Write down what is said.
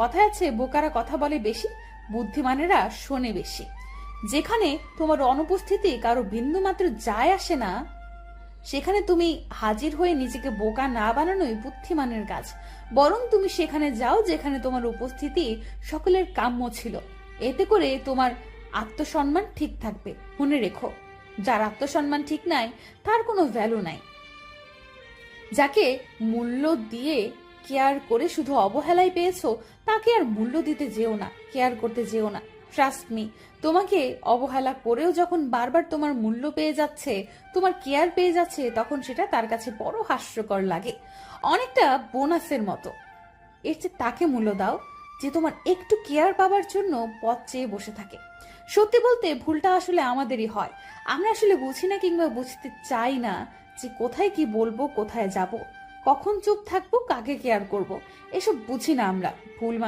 কথায় আছে, বোকারা কথা বলে বেশি, বুদ্ধিমানেরা শোনে বেশি। যেখানে তোমার অনুপস্থিতি কারো বিন্দু মাত্র যায় আসে না, সেখানে তুমি হাজির হয়ে নিজেকে বোকা না বানানোই বুদ্ধিমানের কাজ। বরং তুমি সেখানে যাও যেখানে তোমার উপস্থিতি সকলের কাম্য ছিল। এতে করে তোমার আত্মসম্মান ঠিক থাকবে। মনে রেখো, যার আত্মসম্মান ঠিক নাই তার কোনো ভ্যালু নাই। যাকে মূল্য দিয়ে কেয়ার করে শুধু অবহেলাই পেয়েছো, তাকে আর মূল্য দিতে যেও না, কেয়ার করতে যেও না। ট্রাস্ট মি, তোমাকে অবহেলা করেও যখন বারবার তোমার মূল্য পেয়ে যাচ্ছে, তোমার কেয়ার পেয়ে যাচ্ছে, তখন সেটা তার কাছে বড় হাস্যকর লাগে, অনেকটা বোনাসের মতো। এর চেয়ে তাকে মূল্য দাও যে তোমার একটু কেয়ার পাওয়ার জন্য পথ চেয়ে বসে থাকে। সত্যি বলতে ভুলটা আসলে আমাদেরই হয়। আমরা আসলে বুঝি না কিংবা বুঝতে চাই না যে কোথায় কি বলবো, কোথায় যাব, কখন চুপ থাকবো, কাকে কেয়ার করব, এসব বুঝি না আমরা। ভুল